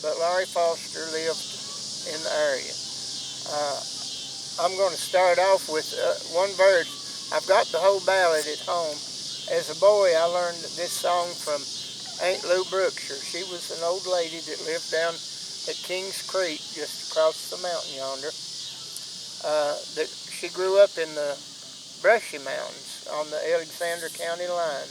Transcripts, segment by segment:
but Larry Foster lived in the area. Uh, I'm going to start off with one verse. I've got the whole ballad at home. As a boy, I learned this song from Aunt Lou Brookshire. She was an old lady that lived down at Kings Creek, just across the mountain yonder. She grew up in the Brushy Mountains on the Alexander County line.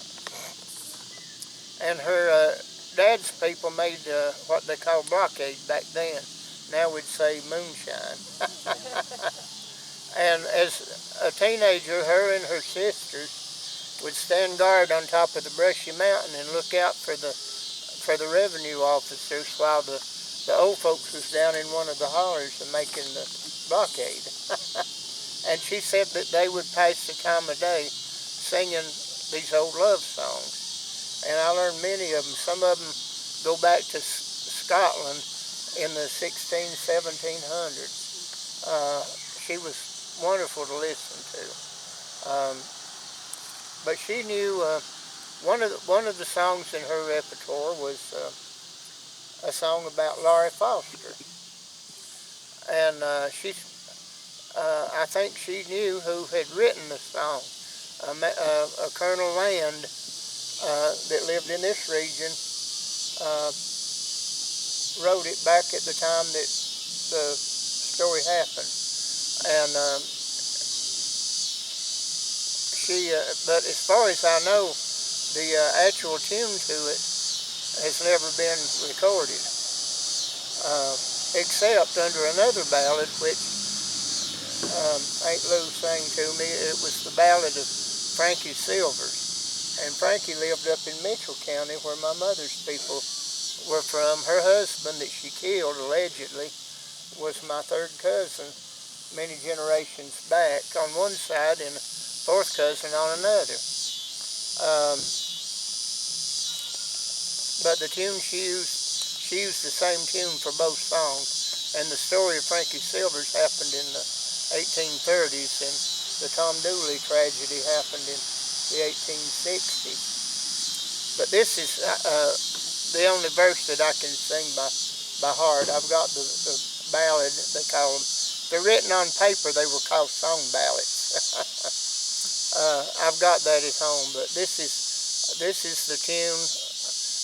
And her dad's people made what they call blockade back then. Now we'd say moonshine. And as a teenager, her and her sisters would stand guard on top of the Brushy Mountain and look out for the revenue officers while the old folks was down in one of the hollers and making the blockade. And she said that they would pass the time of day singing these old love songs. And I learned many of them. Some of them go back to Scotland in the 1700s. She was wonderful to listen to. But she knew one of the songs in her repertoire was a song about Laurie Foster. And I think she knew who had written the song. A Colonel Land that lived in this region wrote it back at the time that the story happened. And but as far as I know, the actual tune to it has never been recorded, except under another ballad, which Aunt Lou sang to me. It was the Ballad of Frankie Silvers. And Frankie lived up in Mitchell County, where my mother's people were from. Her husband that she killed, allegedly, was my third cousin many generations back on one side and a fourth cousin on another. But the tune she used the same tune for both songs. And the story of Frankie Silvers happened in the 1830s, and the Tom Dooley tragedy happened in the 1860s. But this is the only verse that I can sing by heart. I've got the ballad, they call them. They're written on paper. They were called song ballads. I've got that at home, but this is the tune,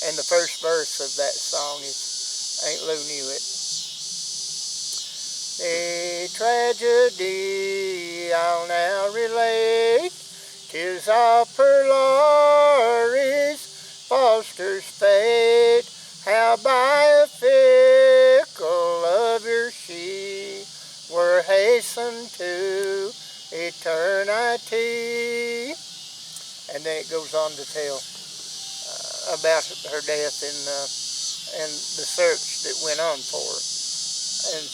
and the first verse of that song is Aunt Lou knew it. A tragedy I'll now relate, 'tis of poor Laurie's Foster's fate, how by a fickle lover she were hastened to eternity. And then it goes on to tell about her death and the search that went on for her. And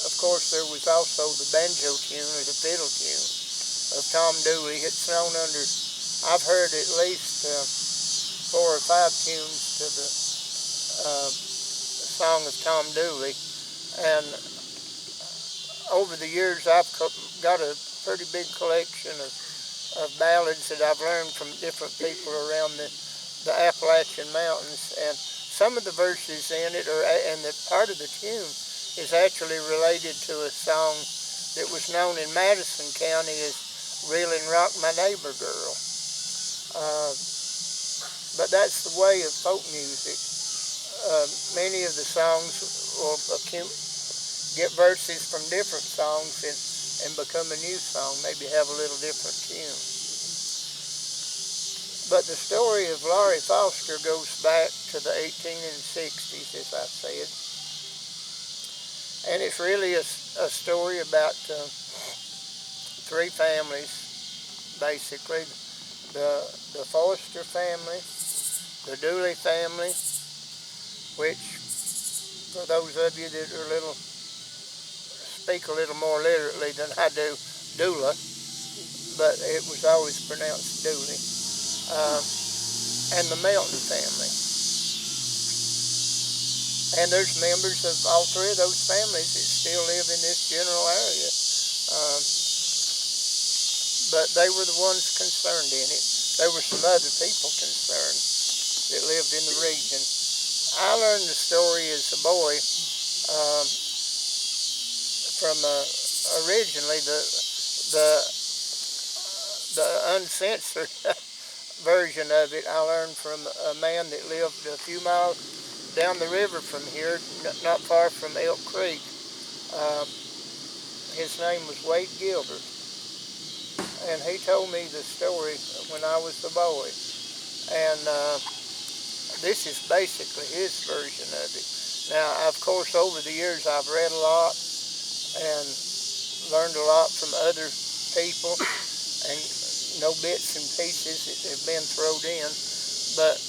of course there was also the banjo tune or the fiddle tune of Tom Dooley. It's known under, I've heard at least 4 or 5 tunes to the song of Tom Dooley. And over the years I've got a pretty big collection of ballads that I've learned from different people around the Appalachian Mountains. And some of the verses in it, and the part of the tune, is actually related to a song that was known in Madison County as Reelin' Rock My Neighbor Girl. But that's the way of folk music. Many of the songs will get verses from different songs and become a new song, maybe have a little different tune. But the story of Laurie Foster goes back to the 1860s, as I said. And it's really a story about 3 families, basically. The Foster family, the Dooley family, which, for those of you that are speak a little more literally than I do, Doola, but it was always pronounced Dooley, and the Melton family. And there's members of all 3 of those families that still live in this general area. But they were the ones concerned in it. There were some other people concerned that lived in the region. I learned the story as a boy um, from originally the the uncensored version of it. I learned from a man that lived a few miles down the river from here, not far from Elk Creek. Uh, his name was Wade Gilbert, and he told me the story when I was a boy. And this is basically his version of it. Now, of course, over the years I've read a lot and learned a lot from other people, and no bits and pieces that have been thrown in. But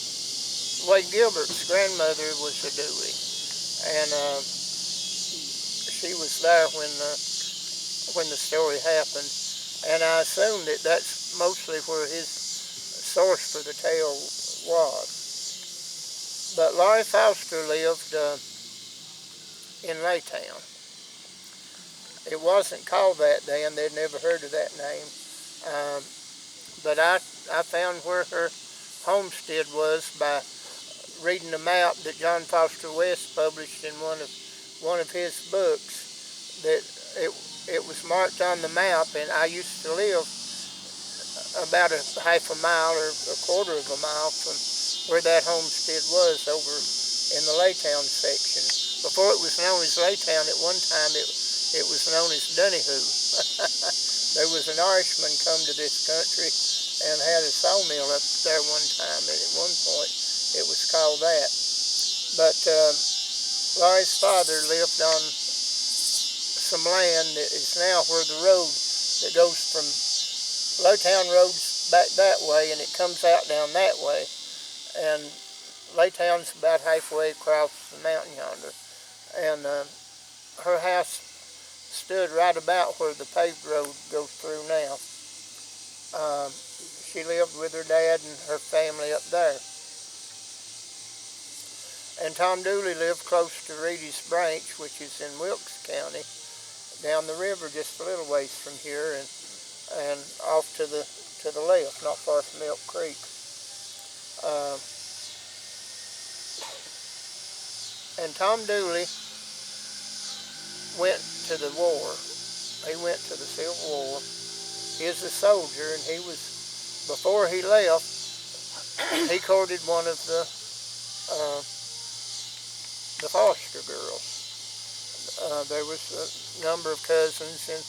Wade Gilbert's grandmother was a Dooley, and she was there when the story happened, and I assume that that's mostly where his source for the tale was. But Laurie Foster lived in Laytown. It wasn't called that then. They'd never heard of that name. But I found where her homestead was by reading a map that John Foster West published in one of his books. That it was marked on the map, and I used to live about a half a mile or a quarter of a mile from where that homestead was, over in the Laytown section. Before it was known as Laytown, at one time it was known as Dunnyhoo. There was an Irishman come to this country and had a sawmill up there one time, and at one point it was called that. But Laurie's father lived on some land that is now where the road that goes from Laytown Road's back that way, and it comes out down that way. And Laytown's about halfway across the mountain yonder. And her house stood right about where the paved road goes through now. She lived with her dad and her family up there. And Tom Dooley lived close to Reedy's Branch, which is in Wilkes County, down the river just a little ways from here, and off to the left, not far from Elk Creek. And Tom Dooley went to the war. He went to the Civil War. He was a soldier, and before he left, he courted one of the foster girls. There was a number of cousins and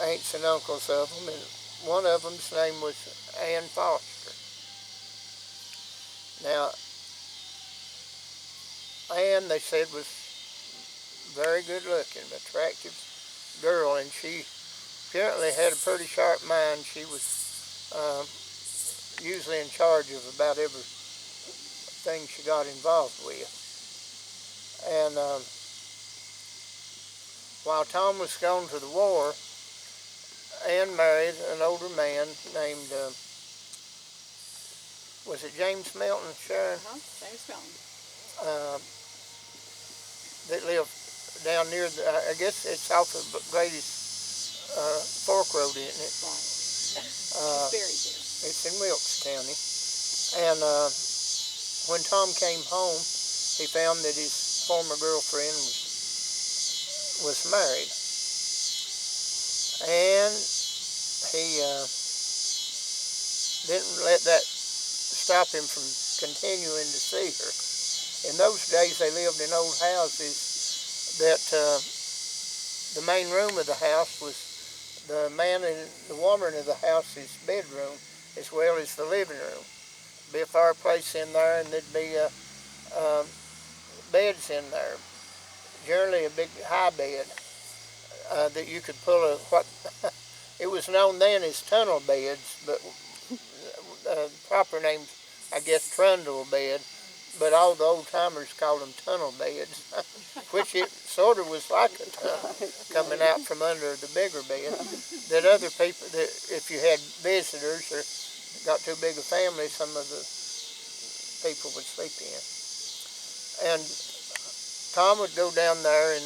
aunts and uncles of them, and one of them's name was Ann Foster. Now, Ann, they said, was very good looking, attractive girl, and she apparently had a pretty sharp mind. She was usually in charge of about everything she got involved with. And while Tom was gone to the war, Ann married an older man named, was it James Melton, Sharon? James Melton. That lived down near I guess it's off of Grady's Fork Road, isn't it? Right. It's buried there. It's in Wilkes County. And when Tom came home, he found that his former girlfriend was married. And he didn't let that stop him from continuing to see her. In those days, they lived in old houses that the main room of the house was the man and the woman of the house's bedroom, as well as the living room. There'd be a fireplace in there, and there'd be beds in there. Generally, a big high bed that you could pull it was known then as tunnel beds, but proper name, I guess, trundle bed. But all the old-timers called them tunnel beds, which it sort of was like a tunnel coming out from under the bigger bed that other people, that if you had visitors or got too big a family, some of the people would sleep in. And Tom would go down there, and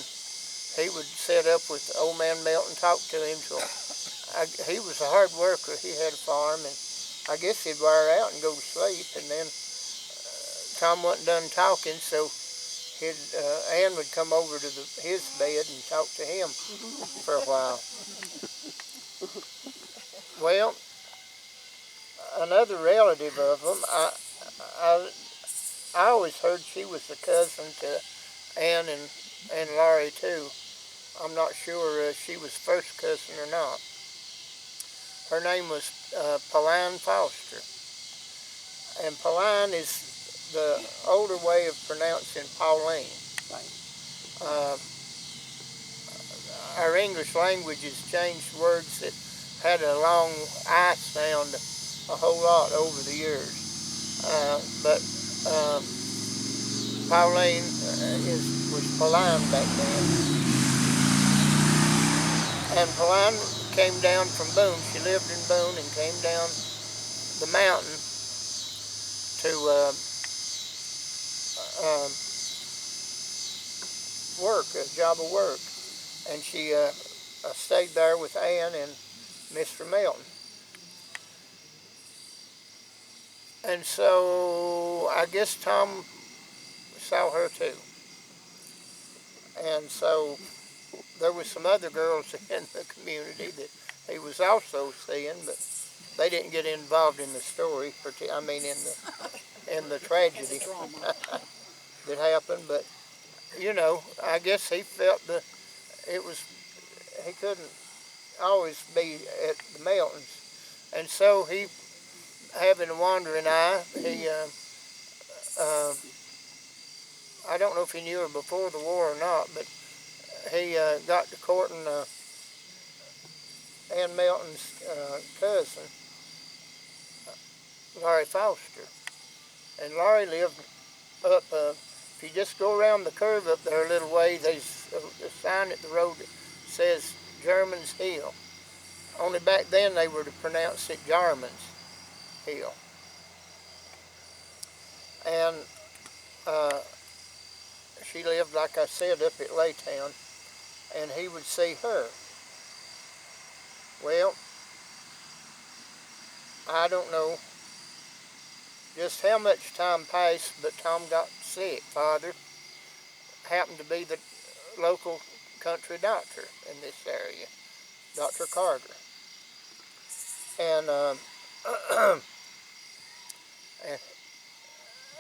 he would sit up with old man Melton, talk to him. He was a hard worker. He had a farm, and I guess he'd wear out and go to sleep, and then Tom wasn't done talking, so Ann would come over to his bed and talk to him for a while. Well, another relative of them, I always heard she was a cousin to Ann and Laurie too. I'm not sure she was first cousin or not. Her name was Pauline Foster. And Pauline is the older way of pronouncing Pauline. Right. Our English language has changed words that had a long I sound a whole lot over the years. But Pauline was Pauline back then. And Pauline came down from Boone. She lived in Boone and came down the mountain to work, a job of work. And she stayed there with Ann and Mr. Melton. And so I guess Tom saw her too. And so there was some other girls in the community that he was also seeing, but they didn't get involved in the story. I mean, in the tragedy that happened. But you know, I guess he felt he couldn't always be at the Meltons, and so he, having a wandering eye, he I don't know if he knew her before the war or not, but he got to courting Ann Melton's cousin, Laurie Foster. And Laurie lived up, if you just go around the curve up there a little way, there's a sign at the road that says German's Hill. Only back then they were to pronounce it Jarman's Hill. And she lived, like I said, up at Laytown, and he would see her. Well, I don't know just how much time passed, but Tom got sick. Father happened to be the local country doctor in this area, Dr. Carter. And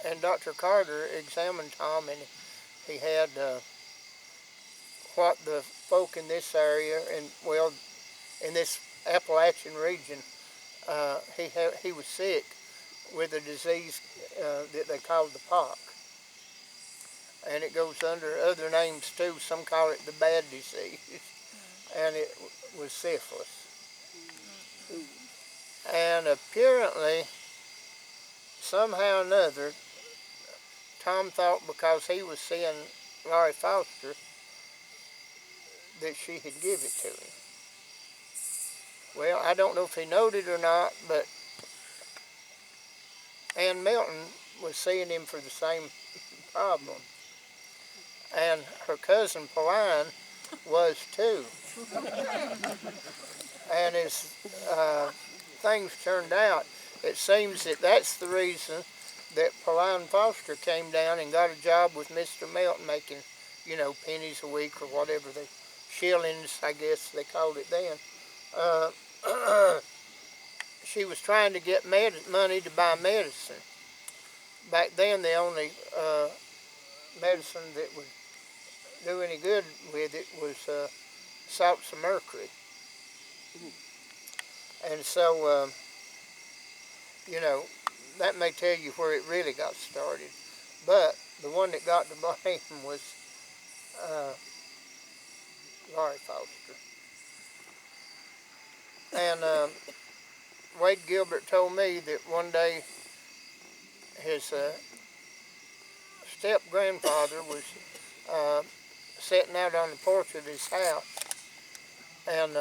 and Dr. Carter examined Tom, and he had what the folk in this area, and well, in this Appalachian region, he was sick with a disease that they called the pock. And it goes under other names too. Some call it the bad disease. And it was syphilis. And apparently, somehow or another, Tom thought because he was seeing Laurie Foster that she had give it to him. Well, I don't know if he noted or not, but Ann Melton was seeing him for the same problem. And her cousin Pauline was too. And as things turned out, it seems that that's the reason that Pauline Foster came down and got a job with Mr. Melton, making, you know, pennies a week or whatever, the shillings, I guess they called it then. She was trying to get money to buy medicine. Back then, the only medicine that would do any good with it was salts of mercury. And so, you know, that may tell you where it really got started. But the one that got the blame was Laurie Foster. And Wade Gilbert told me that one day his step-grandfather was sitting out on the porch of his house, and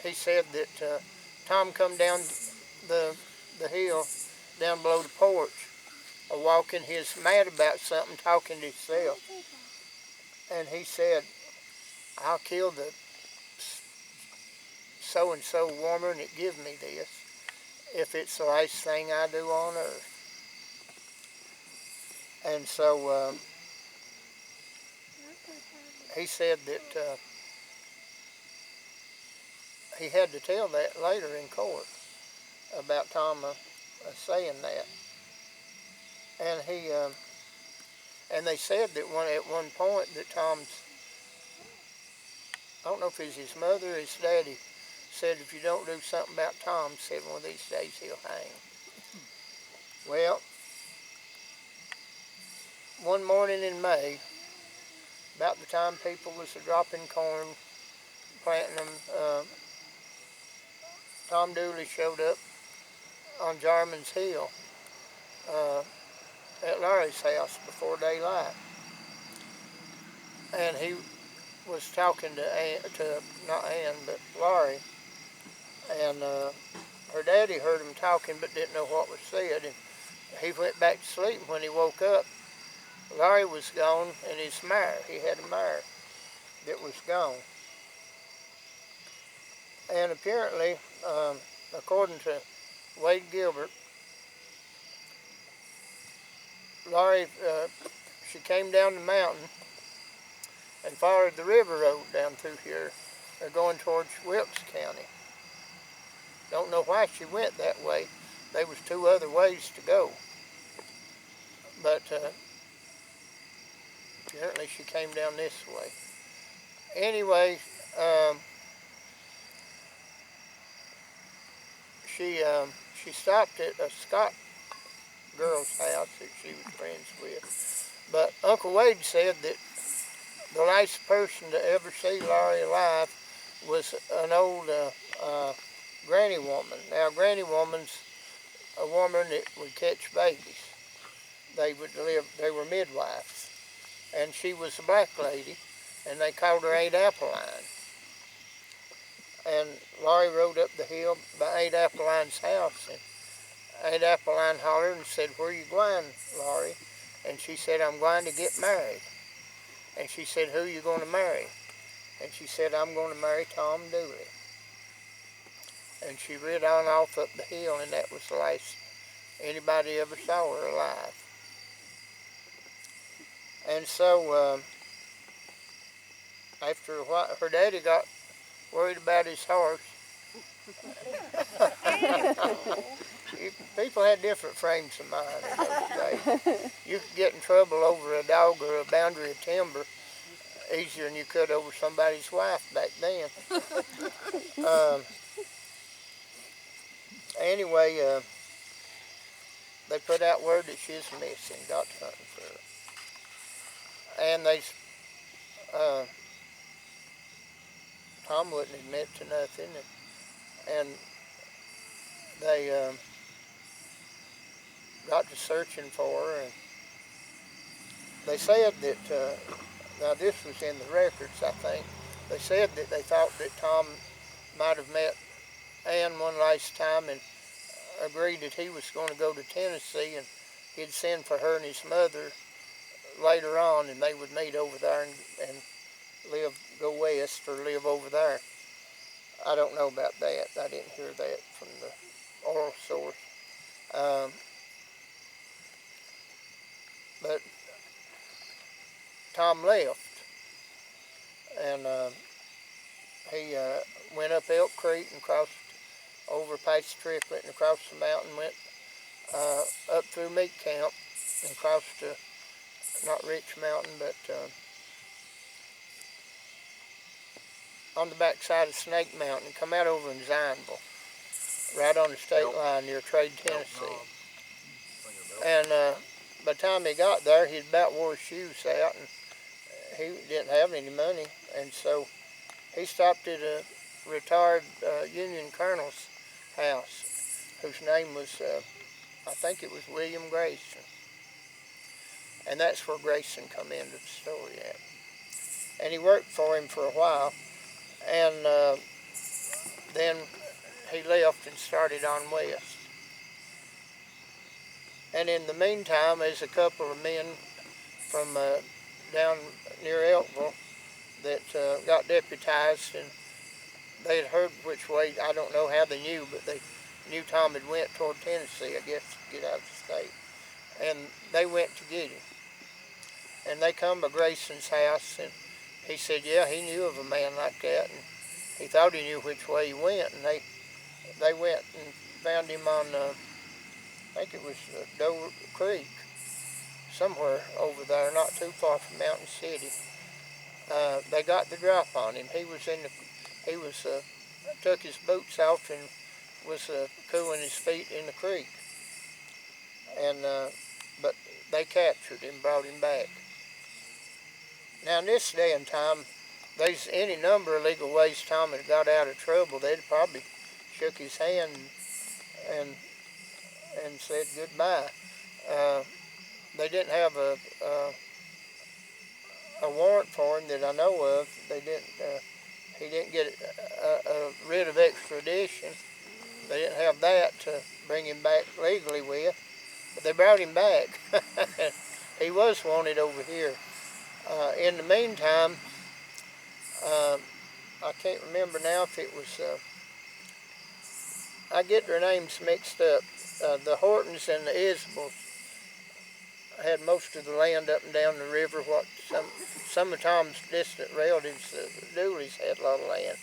he said that Tom come down the hill down below the porch, walking his mad about something, talking to himself. And he said, I'll kill the so-and-so woman that give me this if it's the last thing I do on earth. And so he said that he had to tell that later in court about Tom saying that. And he and they said that at one point that Tom's, I don't know if it's his mother or his daddy, said if you don't do something about Tom, said one of these days he'll hang. Well, one morning in May, about the time people was dropping corn, planting them, Tom Dooley showed up on Jarman's Hill at Larry's house before daylight. And he was talking to not Ann, but Laurie. And her daddy heard him talking but didn't know what was said. And he went back to sleep. When he woke up, Laurie was gone and his mare. He had a mare that was gone. And apparently, according to Wade Gilbert, Laurie, she came down the mountain and followed the river road down through here, going towards Wilkes County. Don't know why she went that way. There was two other ways to go. But apparently she came down this way. Anyway, she stopped at a Scott girl's house that she was friends with. But Uncle Wade said that the last person to ever see Laurie alive was an old granny woman. Now, granny woman's a woman that would catch babies. They were midwives. And she was a black lady, and they called her Aunt Appeline. And Laurie rode up the hill by Aunt Appeline's house, and Aunt Appeline hollered and said, "Where you going, Laurie?" And she said, "I'm going to get married." And she said, "Who you going to marry?" And she said, "I'm going to marry Tom Dooley." And she rid on off up the hill, and that was the last anybody ever saw her alive. And so after a while, her daddy got worried about his horse. People had different frames of mind in those days. You could get in trouble over a dog or a boundary of timber easier than you could over somebody's wife back then. Anyway, they put out word that she's missing, got something for her. And they, Tom wouldn't admit to nothing, and they got to searching for her, and they said that, now this was in the records, I think, they said that they thought that Tom might have met Ann one last time and agreed that he was going to go to Tennessee, and he'd send for her and his mother later on, and they would meet over there and go west or live over there. I don't know about that. I didn't hear that from the oral source. But Tom left, and he went up Elk Creek and crossed over past the Tricklet and across the mountain, went up through Meat Camp and crossed to, not Rich Mountain, but on the backside of Snake Mountain, and come out over in Zionsville, right on the state line near Trade, Tennessee. And by the time he got there, he'd about wore his shoes out, and he didn't have any money, and so he stopped at a retired Union colonel's house, whose name was, I think it was William Grayson. And that's where Grayson come into the story at. And he worked for him for a while, and then he left and started on west. And in the meantime, there's a couple of men from down near Elkville that got deputized, and they had heard which way, I don't know how they knew, but they knew Tom had went toward Tennessee, I guess, to get out of the state. And they went to get him. and they come to Grayson's house, and he said, yeah, he knew of a man like that, and he thought he knew which way he went, and they went and found him on, I think it was Doe Creek, somewhere over there, not too far from Mountain City. They got the drop on him. He was took his boots off and was cooling his feet in the creek, and but they captured him, brought him back. Now in this day and time, there's any number of legal ways Tom had got out of trouble. They'd probably shook his hand and said goodbye. They didn't have a warrant for him that I know of. They didn't. He didn't get a writ of extradition. They didn't have that to bring him back legally with, but they brought him back. He was wanted over here. In the meantime, I can't remember now if it was, I get their names mixed up. The Hortons and the Isbels had most of the land up and down the river. What some of Tom's distant relatives, the Dooleys, had a lot of land.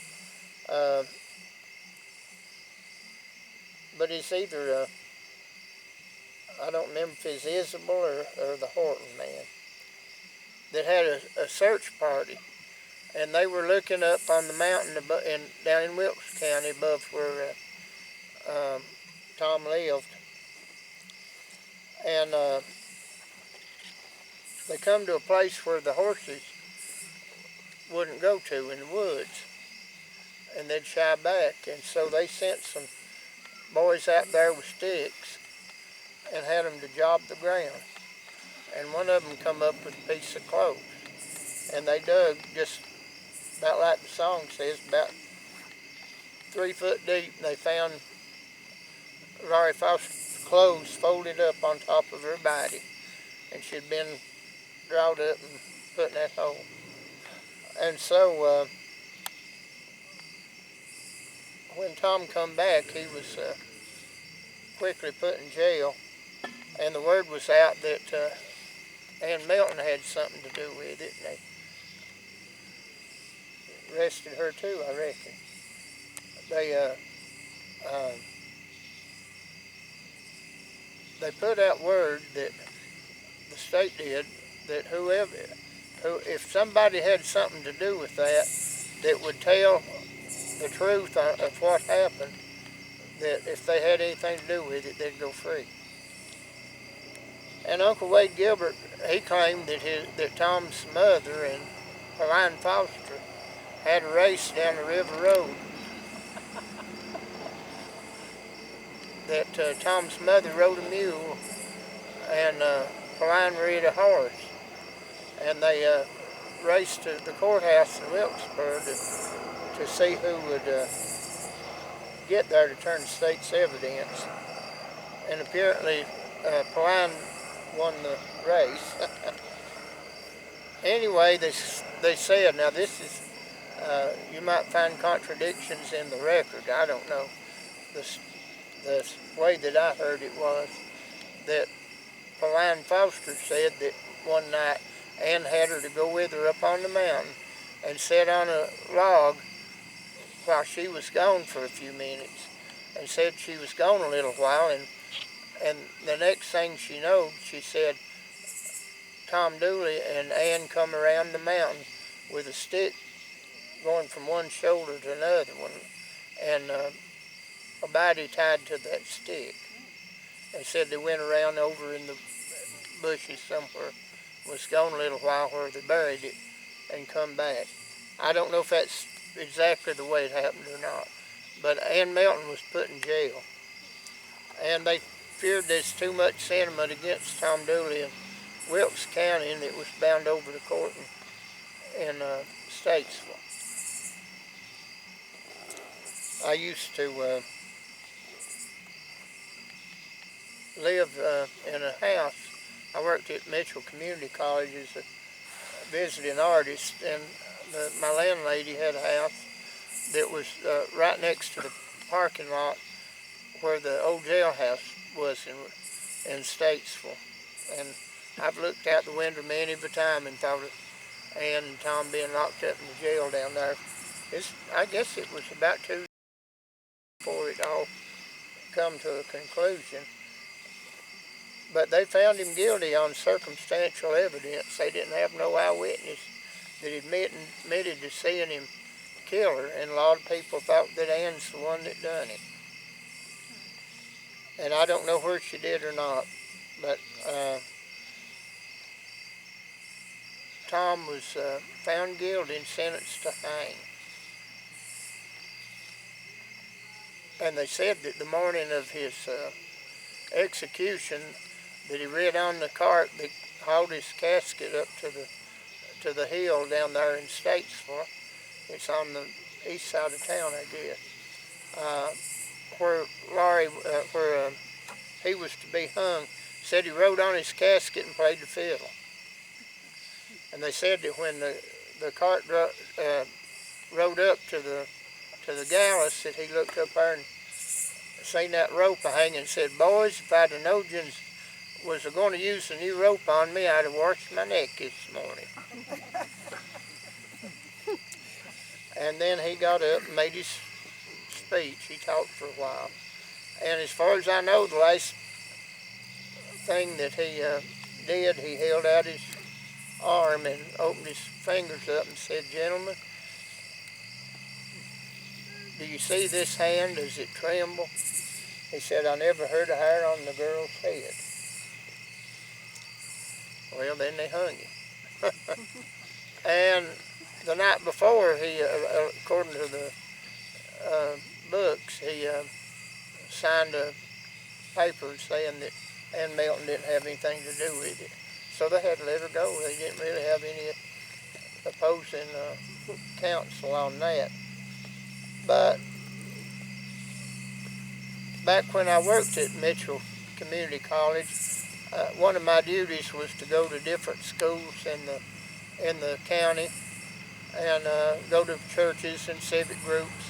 But it's either, I don't remember if it's Isabel or the Horton man that had a search party, and they were looking up on the mountain down in Wilkes County above where Tom lived. And they come to a place where the horses wouldn't go to in the woods, and they'd shy back, and so they sent some boys out there with sticks and had them to job the ground. And one of them come up with a piece of clothes, and they dug just about like the song says, about 3 foot deep, and they found Laurie Foster's clothes folded up on top of her body, and she'd been drawed up and put in that hole. And so when Tom come back, he was quickly put in jail, and the word was out that Ann Melton had something to do with it, and they arrested her too, I reckon. They put out word that the state did that if somebody had something to do with that would tell the truth of what happened, that if they had anything to do with it, they'd go free. And Uncle Wade Gilbert, he claimed that Tom's mother and Pauline Foster had a race down the river road. That Tom's mother rode a mule and Pauline rode a horse. And they raced to the courthouse in Wilkesboro to see who would get there to turn the state's evidence. And apparently Pauline won the race. Anyway, they said, now this is, you might find contradictions in the record, I don't know. The way that I heard it was that Pauline Foster said that one night Ann had her to go with her up on the mountain and sit on a log while she was gone for a few minutes, and said she was gone a little while, and the next thing she knowed, she said Tom Dooley and Ann come around the mountain with a stick going from one shoulder to another one, and a body tied to that stick. They said they went around over in the bushes somewhere, was gone a little while where they buried it, and come back. I don't know if that's exactly the way it happened or not, but Ann Melton was put in jail, and they feared there's too much sentiment against Tom Dooley in Wilkes County, and it was bound over to court in Statesville. I used to live in a house. I worked at Mitchell Community College as a visiting artist, and my landlady had a house that was right next to the parking lot where the old jailhouse was in Statesville. And I've looked out the window many of a time and thought of Ann and Tom being locked up in the jail down there. I guess it was about 2 years before it all come to a conclusion. But they found him guilty on circumstantial evidence. They didn't have no eyewitness that admitted to seeing him kill her, and a lot of people thought that Ann's the one that done it. And I don't know where she did or not, but Tom was found guilty and sentenced to hang. And they said that the morning of his execution, that he read on the cart that hauled his casket up to the hill down there in Statesville. It's on the east side of town, I guess. Where he was to be hung, said he rode on his casket and played the fiddle. And they said that when the cart rode up to the gallows, that he looked up there and seen that rope hanging and said, "Boys, if I'd have known you was going to use the new rope on me, I'd have washed my neck this morning." And then he got up and made his speech. He talked for a while. And as far as I know, the last thing that he did, he held out his arm and opened his fingers up and said, "Gentlemen, do you see this hand? Does it tremble?" He said, "I never heard a hair on the girl's head." Well, then they hung him. And the night before, he, according to the books, he signed a paper saying that Ann Melton didn't have anything to do with it. So they had to let her go. They didn't really have any opposing counsel on that. But back when I worked at Mitchell Community College, one of my duties was to go to different schools in the county and go to churches and civic groups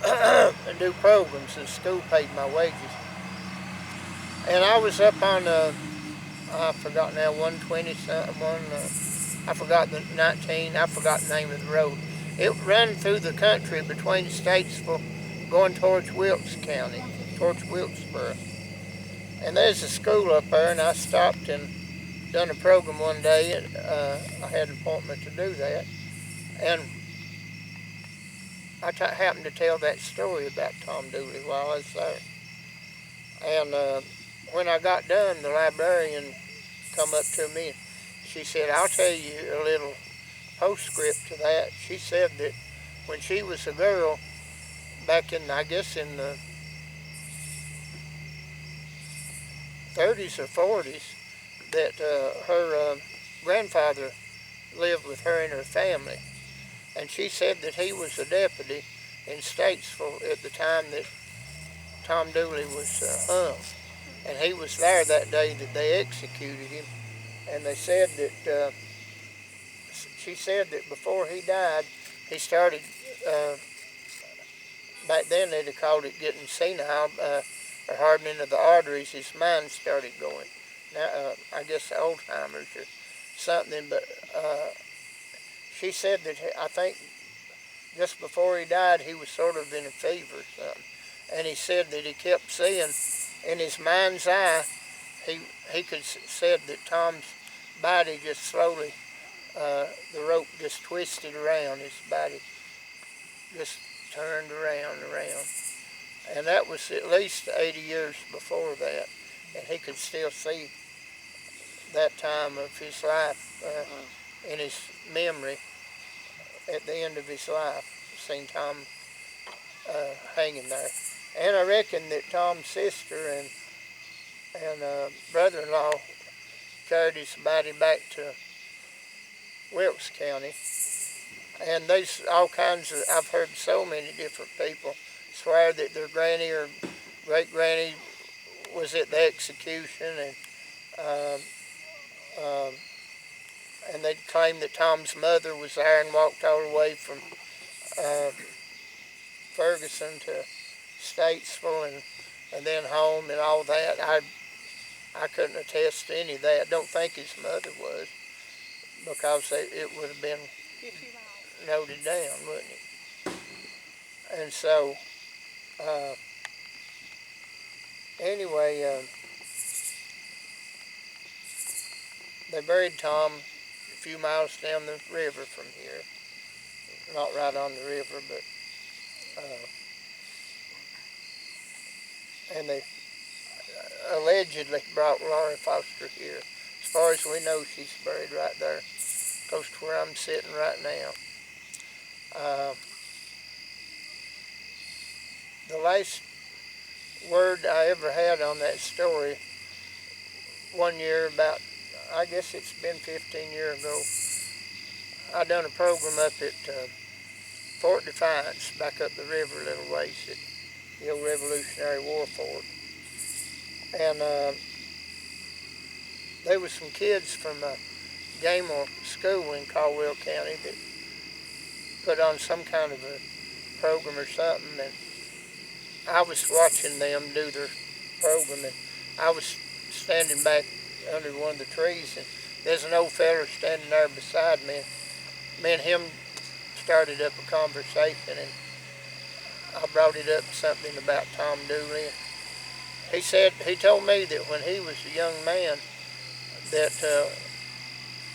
and do programs. The school paid my wages. And I was up on, I forgot now, 120 something, I forgot the 19, I forgot the name of the road. It ran through the country between Statesville going towards Wilkes County, towards Wilkesboro. And there's a school up there, and I stopped and done a program one day, and I had an appointment to do that. And I happened to tell that story about Tom Dooley while I was there. And when I got done, the librarian come up to me and she said, "I'll tell you a little postscript to that." She said that when she was a girl, back in, I guess in the 30s or 40s, that her grandfather lived with her and her family. And she said that he was a deputy in Statesville at the time that Tom Dooley was hung. And he was there that day that they executed him. And they said that, she said that before he died, he started, back then they'd have called it getting senile, or hardening of the arteries. His mind started going. Now, I guess Alzheimer's or something, but she said that I think just before he died, he was sort of in a fever or something. And he said that he kept seeing in his mind's eye, he said that Tom's body just slowly, the rope just twisted around, his body just turned around and around. And that was at least 80 years before that. And he could still see that time of his life in his memory at the end of his life, seen Tom hanging there. And I reckon that Tom's sister and brother-in-law carried his body back to Wilkes County. And there's all kinds of, I've heard so many different people swear that their granny or great-granny was at the execution, and they'd claim that Tom's mother was there and walked all the way from Ferguson to Statesville and then home and all that. I couldn't attest to any of that. Don't think his mother was, because it would have been 50 miles. noted down, wouldn't it? And so, anyway, they buried Tom a few miles down the river from here. Not right on the river, but, and they allegedly brought Laurie Foster here. As far as we know, she's buried right there, close to where I'm sitting right now. The last word I ever had on that story, one year about, I guess it's been 15 years ago, I done a program up at Fort Defiance, back up the river a little ways at the old Revolutionary War Fort. And there was some kids from Gamel School in Caldwell County that put on some kind of a program or something, and I was watching them do their program, and I was standing back under one of the trees, and there's an old fella standing there beside me. Me and him started up a conversation, and I brought it up something about Tom Dooley. He told me that when he was a young man, that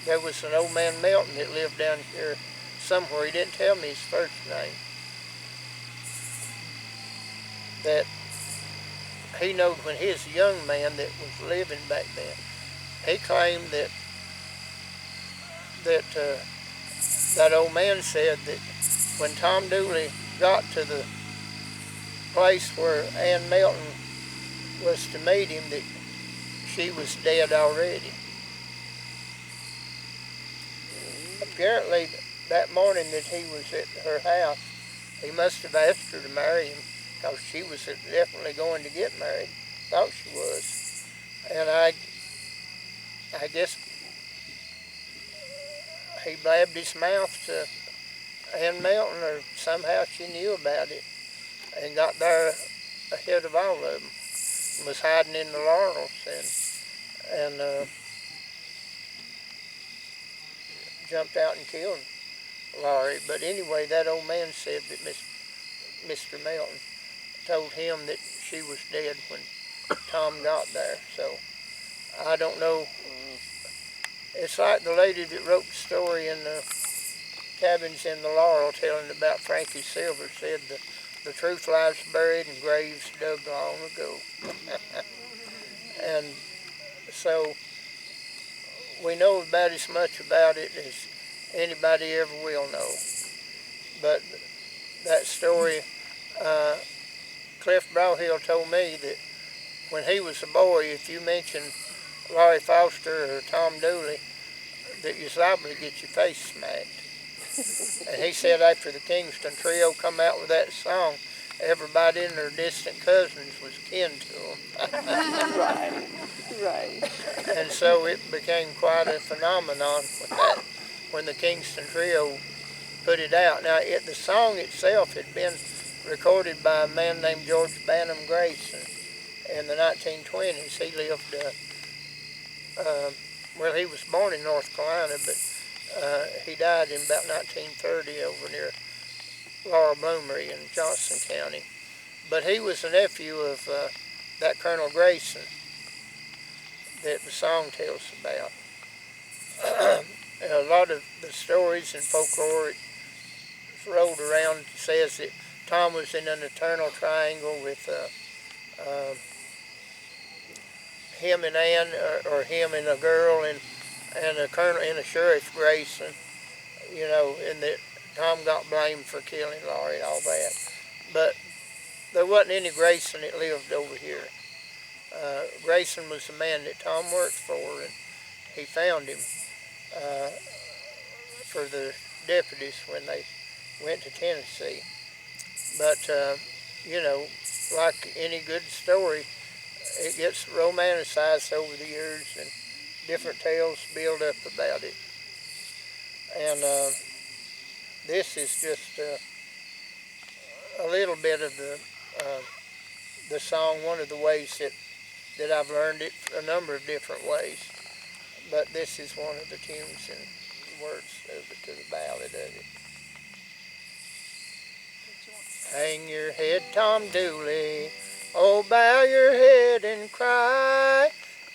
there was an old man Melton that lived down here somewhere. He didn't tell me his first name. That he knowed when he was a young man that was living back then. He claimed that that old man said that when Tom Dooley got to the place where Ann Melton was to meet him, that she was dead already. Apparently, that morning that he was at her house, he must have asked her to marry him, because she was definitely going to get married. Thought she was. And I guess he blabbed his mouth to Ann Melton, or somehow she knew about it, and got there ahead of all of them. Was hiding in the laurels and jumped out and killed Laurie. But anyway, that old man said that Mr. Melton told him that she was dead when Tom got there. So I don't know. It's like the lady that wrote the story in the Cabins in the Laurel, telling about Frankie Silver, said the truth lies buried in graves dug long ago. And so we know about as much about it as anybody ever will know. But that story, Cliff Browhill told me that when he was a boy, if you mentioned Laurie Foster or Tom Dooley, that you're liable to get your face smacked. And he said after the Kingston Trio come out with that song, everybody in their distant cousins was kin to them. Right. And so it became quite a phenomenon with that when the Kingston Trio put it out. Now, the song itself had been recorded by a man named George Banham Grayson in the 1920s. He lived, well, he was born in North Carolina, but he died in about 1930 over near Laurel Bloomery in Johnson County. But he was a nephew of that Colonel Grayson that the song tells about. A lot of the stories and folklore rolled around says that Tom was in an eternal triangle with him and Ann, or him and a girl, and a colonel and a sheriff Grayson, you know, and that Tom got blamed for killing Laurie and all that. But there wasn't any Grayson that lived over here. Grayson was the man that Tom worked for, and he found him for the deputies when they went to Tennessee. But, you know, like any good story, it gets romanticized over the years, and different tales build up about it. And this is just a little bit of the song, one of the ways that that I've learned it a number of different ways. But this is one of the tunes and words of it, to the ballad of it. Hang your head, Tom Dooley, oh, bow your head and cry.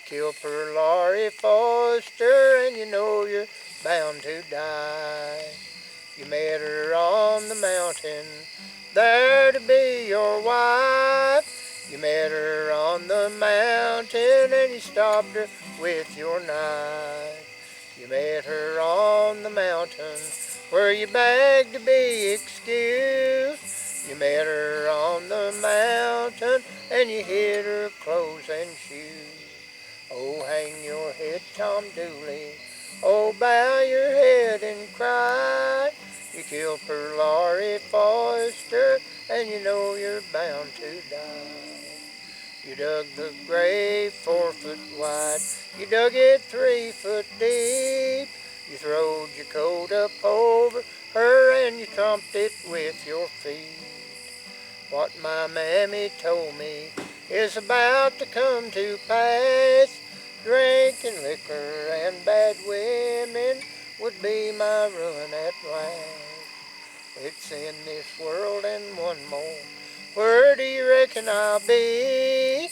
Kill poor Laurie Foster, and you know you're bound to die. You met her on the mountain, there to be your wife. You met her on the mountain, and you stopped her with your knife. You met her on the mountain, where you begged to be excused. You met her on the mountain, and you hid her clothes and shoes. Oh, hang your head, Tom Dooley, oh, bow your head and cry. You killed poor Laurie Foster, and you know you're bound to die. You dug the grave 4 foot wide, you dug it 3 foot deep. You throwed your coat up over her, and you trumped it with your feet. What my mammy told me is about to come to pass. Drinking liquor and bad women would be my ruin at last. It's in this world and one more. Where do you reckon I'll be?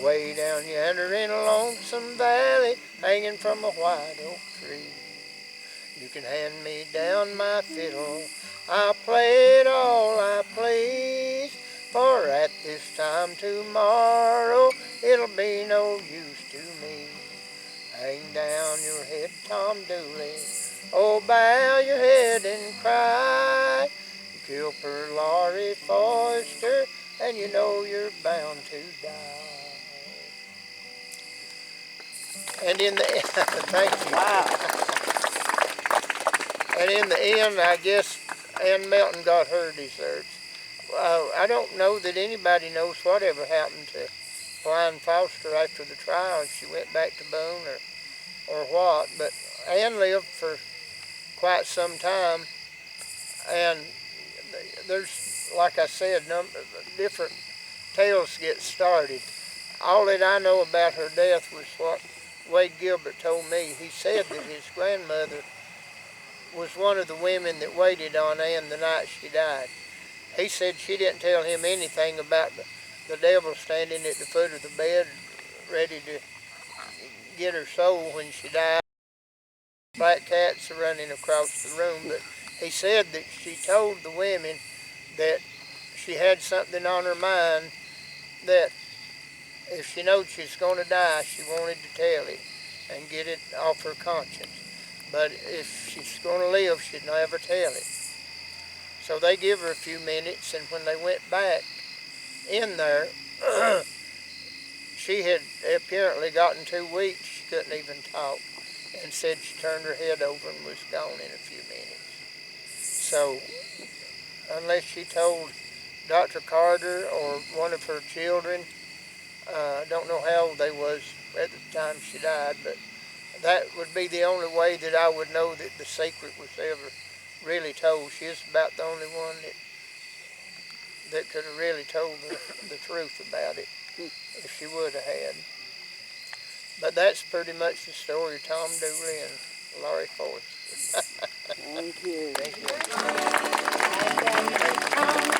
Way down yonder in a lonesome valley, hanging from a white oak tree. You can hand me down my fiddle, I'll play it all I please. For at this time tomorrow, it'll be no use to me. Hang down your head, Tom Dooley, oh, bow your head and cry. You killed poor Laurie Foster, and you know you're bound to die. And in the end, thank you. Wow. And in the end, I guess Ann Melton got her deserts. I don't know that anybody knows whatever happened to Blind Foster after the trial, if she went back to Boone or what. But Ann lived for quite some time, and there's, like I said, different tales get started. All that I know about her death was what Wade Gilbert told me. He said that his grandmother was one of the women that waited on Ann the night she died. He said she didn't tell him anything about the devil standing at the foot of the bed ready to get her soul when she died. Black cats are running across the room, but he said that she told the women that she had something on her mind, that if she knowed she was going to die, she wanted to tell it and get it off her conscience. But if she's going to live, she'd never tell it. So they give her a few minutes, and when they went back in there, she had apparently gotten too weak. She couldn't even talk, and said she turned her head over and was gone in a few minutes. So unless she told Dr. Carter or one of her children, I don't know how old they was at the time she died, but that would be the only way that I would know that the secret was ever really told. She is about the only one that could have really told the truth about it, if she would have had. But that's pretty much the story of Tom Dooley and Laurie Forrest. Thank you. Thank you.